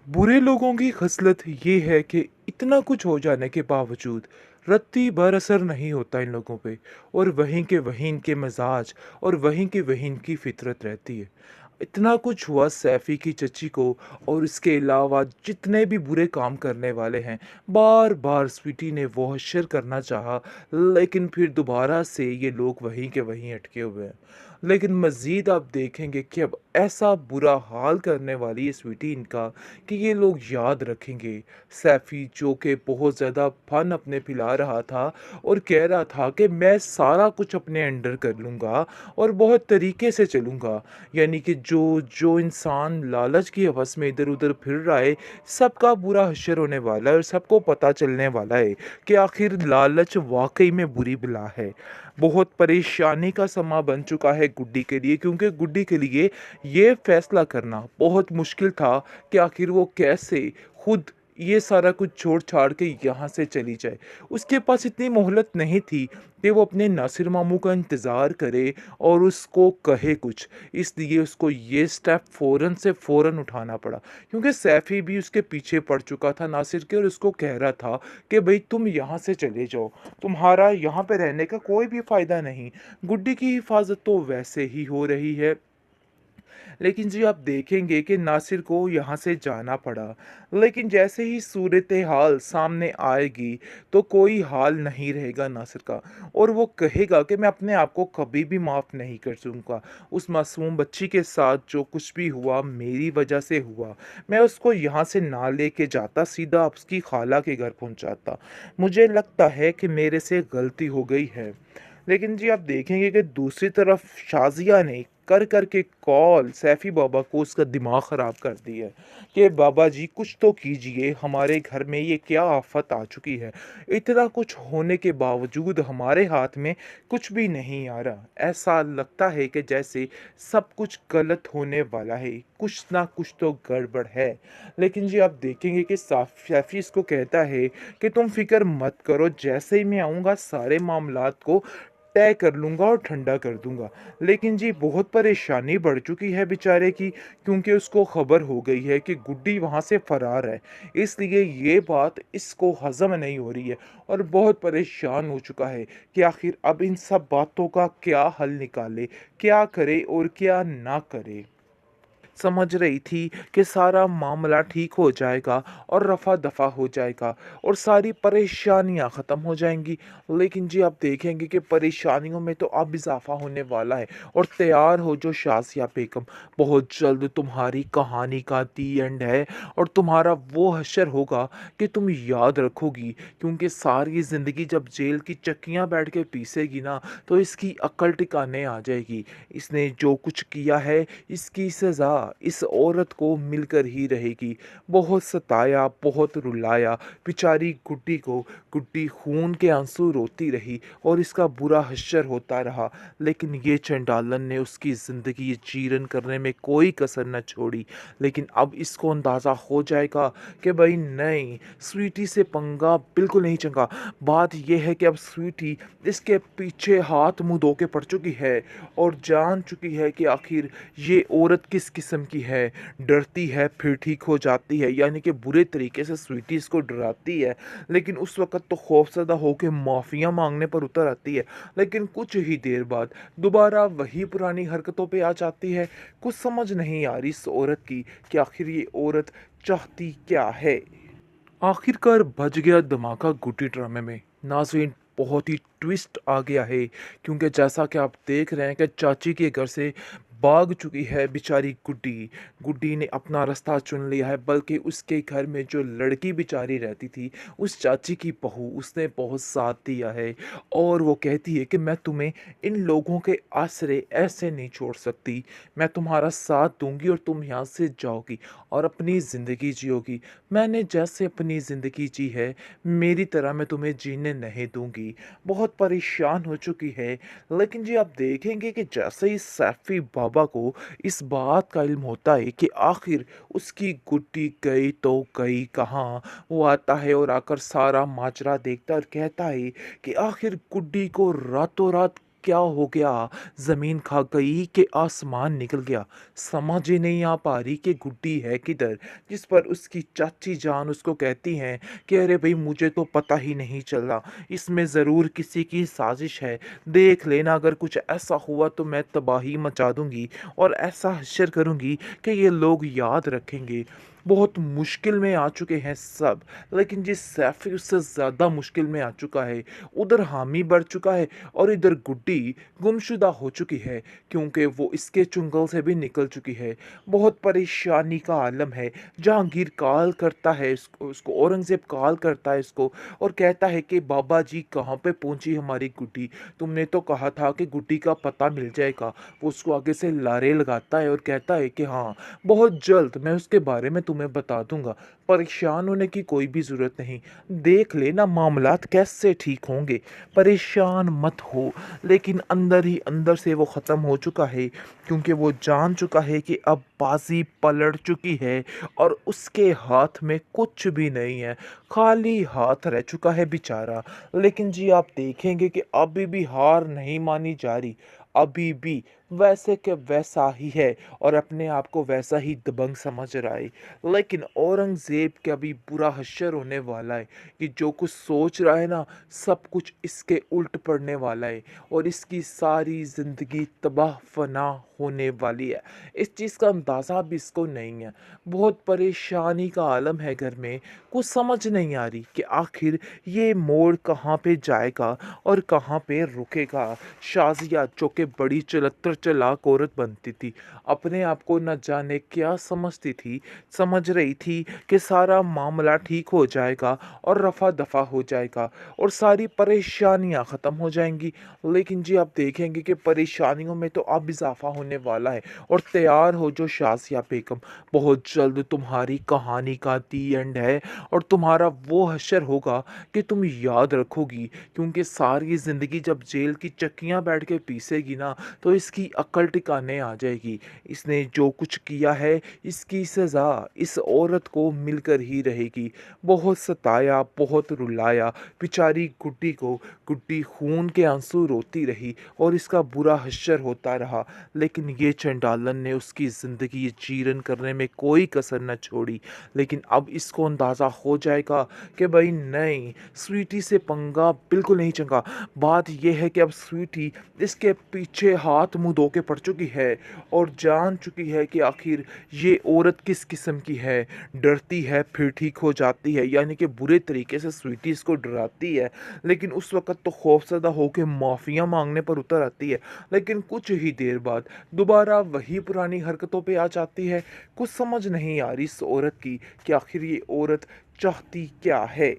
बुरे लोगों की खसलत ये है कि इतना कुछ हो जाने के बावजूद रत्ती भर असर नहीं होता इन लोगों पे। और वहीं के वहीं इनके मिजाज और वहीं के वहीं इनकी फितरत रहती है। इतना कुछ हुआ सैफ़ी की चच्ची को, और इसके अलावा जितने भी बुरे काम करने वाले हैं, बार बार स्वीटी ने वो हश्र करना चाहा, लेकिन फिर दोबारा से ये लोग वहीं के वहीं अटके हुए हैं। लेकिन मज़ीद आप देखेंगे कि अब ऐसा बुरा हाल करने वाली है स्वीटी इनका, कि ये लोग याद रखेंगे सैफ़ी जो कि बहुत ज़्यादा फन अपने पिला रहा था और कह रहा था कि मैं सारा कुछ अपने अंडर कर लूँगा और बहुत तरीके से चलूँगा। यानी कि जो जो इंसान लालच की हवस में इधर उधर फिर रहा है, सबका बुरा हश्र होने वाला है और सबको पता चलने वाला है कि आखिर लालच वाकई में बुरी बला है। बहुत परेशानी का समा बन चुका है गुड्डी के लिए, क्योंकि गुड्डी के लिए ये फैसला करना बहुत मुश्किल था कि आखिर वो कैसे खुद ये सारा कुछ छोड़ छाड़ के यहाँ से चली जाए। उसके पास इतनी मोहलत नहीं थी कि वो अपने नासिर मामू का इंतज़ार करे और उसको कहे कुछ। इसलिए उसको ये स्टेप फ़ौरन से फ़ौरन उठाना पड़ा, क्योंकि सैफ़ी भी उसके पीछे पड़ चुका था नासिर के, और उसको कह रहा था कि भाई तुम यहाँ से चले जाओ, तुम्हारा यहाँ पे रहने का कोई भी फ़ायदा नहीं। गुड्डी की हिफाजत तो वैसे ही हो रही है। लेकिन जी आप देखेंगे कि नासिर को यहाँ से जाना पड़ा। लेकिन जैसे ही सूरत हाल सामने आएगी, तो कोई हाल नहीं रहेगा नासिर का, और वो कहेगा कि मैं अपने आप को कभी भी माफ़ नहीं कर दूँगा। उस मासूम बच्ची के साथ जो कुछ भी हुआ मेरी वजह से हुआ। मैं उसको यहाँ से ना लेके जाता, सीधा उसकी खाला के घर पहुँचाता। मुझे लगता है कि मेरे से गलती हो गई है। लेकिन जी आप देखेंगे कि दूसरी तरफ शाज़िया ने कर कर के कॉल सैफ़ी बाबा को उसका दिमाग ख़राब कर दिया है कि बाबा जी कुछ तो कीजिए, हमारे घर में ये क्या आफ़त आ चुकी है। इतना कुछ होने के बावजूद हमारे हाथ में कुछ भी नहीं आ रहा। ऐसा लगता है कि जैसे सब कुछ गलत होने वाला है, कुछ ना कुछ तो गड़बड़ है। लेकिन जी आप देखेंगे कि सैफ़ी इसको कहता है कि तुम फ़िक्र मत करो, जैसे ही मैं आऊँगा सारे मामलात को तय कर लूँगा और ठंडा कर दूँगा। लेकिन जी बहुत परेशानी बढ़ चुकी है बेचारे की, क्योंकि उसको खबर हो गई है कि गुड्डी वहाँ से फ़रार है। इसलिए ये बात इसको हज़म नहीं हो रही है, और बहुत परेशान हो चुका है कि आखिर अब इन सब बातों का क्या हल निकाले, क्या करे और क्या ना करे। समझ रही थी कि सारा मामला ठीक हो जाएगा और रफ़ा-दफ़ा हो जाएगा और सारी परेशानियाँ ख़त्म हो जाएँगी। लेकिन जी आप देखेंगे कि परेशानियों में तो अब इज़ाफ़ा होने वाला है, और तैयार हो जो शाज़िया बेगम, बहुत जल्द तुम्हारी कहानी का दी एंड है, और तुम्हारा वो हश्र होगा कि तुम याद रखोगी, क्योंकि सारी ज़िंदगी जब जेल की चक्कियाँ बैठ के पीसेगी ना, तो इसकी अक्ल ठिकाने आ जाएगी। इसने जो कुछ किया है, इसकी सज़ा इस औरत को मिलकर ही रहेगी। बहुत सताया, बहुत रुलाया बेचारी गुड्डी को। गुड्डी खून के आंसू रोती रही और इसका बुरा हश्र होता रहा। लेकिन ये चंडालन ने उसकी ज़िंदगी चीरन करने में कोई कसर न छोड़ी। लेकिन अब इसको अंदाज़ा हो जाएगा कि भाई नहीं, स्वीटी से पंगा बिल्कुल नहीं चंगा। बात यह है कि अब स्वीटी इसके पीछे हाथ मुँह धो के पड़ चुकी है और जान चुकी है कि आखिर ये औरत किस किस्म की है। डरती है फिर ठीक हो जाती है, यानी कि बुरे तरीके से स्वीटी इसको डराती है, लेकिन उस वक़्त तो खौफ़ज़दा होके माफ़िया माँगने पर उतर आती है। लेकिन कुछ ही देर बाद दोबारा वही पुरानी हरकतों पे आ जाती है। कुछ समझ नहीं आ रही इस औरत की कि आखिर ये औरत चाहती क्या है? आखिरकार बज गया धमाका गुड्डी ड्रामे में। नाज़रीन, बहुत ही ट्विस्ट आ गया है, क्योंकि जैसा कि आप देख रहे हैं कि चाची के घर से भाग चुकी है बेचारी गुड्डी। गुड्डी ने अपना रास्ता चुन लिया है, बल्कि उसके घर में जो लड़की बेचारी रहती थी, उस चाची की बहू, उसने बहुत साथ दिया है, और वो कहती है कि मैं तुम्हें इन लोगों के आसरे ऐसे नहीं छोड़ सकती। मैं तुम्हारा साथ दूँगी और तुम यहाँ से जाओगी और अपनी ज़िंदगी जियोगी। मैंने जैसे अपनी ज़िंदगी जी है, मेरी तरह मैं तुम्हें जीने नहीं दूँगी। बहुत परेशान हो चुकी है। लेकिन जी आप देखेंगे कि जैसे ही सैफ़ी बाबा को इस बात का इल्म होता है कि आखिर उसकी गुड्डी गई तो गई कहाँ, वो आता है और आकर सारा माजरा देखता है और कहता है कि आखिर गुड्डी को रातों रात क्या हो गया? ज़मीन खा गई कि आसमान निकल गया? समझ ही नहीं आ पा रही कि गुड्डी है किधर? जिस पर उसकी चाची जान उसको कहती हैं कि अरे भई मुझे तो पता ही नहीं चला, इसमें ज़रूर किसी की साज़िश है। देख लेना अगर कुछ ऐसा हुआ तो मैं तबाही मचा दूँगी और ऐसा हश्र करूँगी कि ये लोग याद रखेंगे। बहुत मुश्किल में आ चुके हैं सब, लेकिन जिस सैफ़ी उससे ज़्यादा मुश्किल में आ चुका है। उधर हामी बढ़ चुका है और इधर गुड्डी गुमशुदा हो चुकी है, क्योंकि वो इसके चुंगल से भी निकल चुकी है। बहुत परेशानी का आलम है। जहांगीर कॉल करता है इसको, औरंगज़ेब कॉल करता है इसको और कहता है कि बाबा जी कहाँ पे पहुँची हमारी गुड्डी? तुमने तो कहा था कि गुड्डी का पता मिल जाएगा। वो उसको आगे से लारे लगाता है और कहता है कि हाँ, बहुत जल्द मैं उसके बारे में तुम्हें बता दूँगा। परेशान होने की कोई भी ज़रूरत नहीं। देख लेना मामलात कैसे ठीक होंगे। परेशान मत हो। लेकिन अंदर ही अंदर से वो ख़त्म हो चुका है, क्योंकि वो जान चुका है कि अब बाजी पलट चुकी है और उसके हाथ में कुछ भी नहीं है। खाली हाथ रह चुका है बेचारा। लेकिन जी आप देखेंगे कि अभी भी हार नहीं मानी जा रही। अभी भी वैसे के वैसा ही है और अपने आप को वैसा ही दबंग समझ रहा है। लेकिन औरंगज़ेब का भी बुरा हश्र होने वाला है कि जो कुछ सोच रहा है ना, सब कुछ इसके उल्ट पड़ने वाला है और इसकी सारी ज़िंदगी तबाह फना होने वाली है। इस चीज़ का अंदाज़ा भी इसको नहीं है। बहुत परेशानी का आलम है घर में। कुछ समझ नहीं आ रही कि आखिर ये मोड़ कहाँ पे जाएगा और कहाँ पे रुकेगा। शाज़िया जो कि बड़ी चलत्तर चालाक औरत बनती थी, अपने आप को न जाने क्या समझती थी। समझ रही थी कि सारा मामला ठीक हो जाएगा और रफ़ा दफ़ा हो जाएगा और सारी परेशानियां ख़त्म हो जाएंगी। लेकिन जी आप देखेंगे कि परेशानियों में तो अब इजाफा होने वाला है। और तैयार हो जो शाज़िया बेगम, बहुत जल्द तुम्हारी कहानी का दी एंड है और तुम्हारा वो हश्र होगा कि तुम याद रखोगी, क्योंकि सारी ज़िंदगी जब जेल की चक्कियाँ बैठ के पीसेगी ना, तो इसकी अक्ल टिकाने आ जाएगी। इसने जो कुछ किया है, इसकी सज़ा इस औरत को मिलकर ही रहेगी। बहुत सताया, बहुत रुलाया बेचारी गुड्डी को। गुड्डी खून के आंसू रोती रही और इसका बुरा हश्र होता रहा। लेकिन ये चंडालन ने उसकी ज़िंदगी जीर्ण करने में कोई कसर न छोड़ी। लेकिन अब इसको अंदाज़ा हो जाएगा कि भाई नहीं, स्वीटी से पंगा बिल्कुल नहीं चंगा। बात यह है कि अब स्वीटी इसके पीछे हाथ मुंह धो के पड़ चुकी है और जान चुकी है कि आखिर ये औरत किस किस्म की है। डरती है फिर ठीक हो जाती है, यानी कि बुरे तरीके से स्वीटी इसको डराती है, लेकिन उस वक़्त तो खौफज़दा होके माफ़िया माँगने पर उतर आती है। लेकिन कुछ ही देर बाद दोबारा वही पुरानी हरकतों पे आ जाती है। कुछ समझ नहीं आ रही इस औरत की कि आखिर ये औरत चाहती क्या है।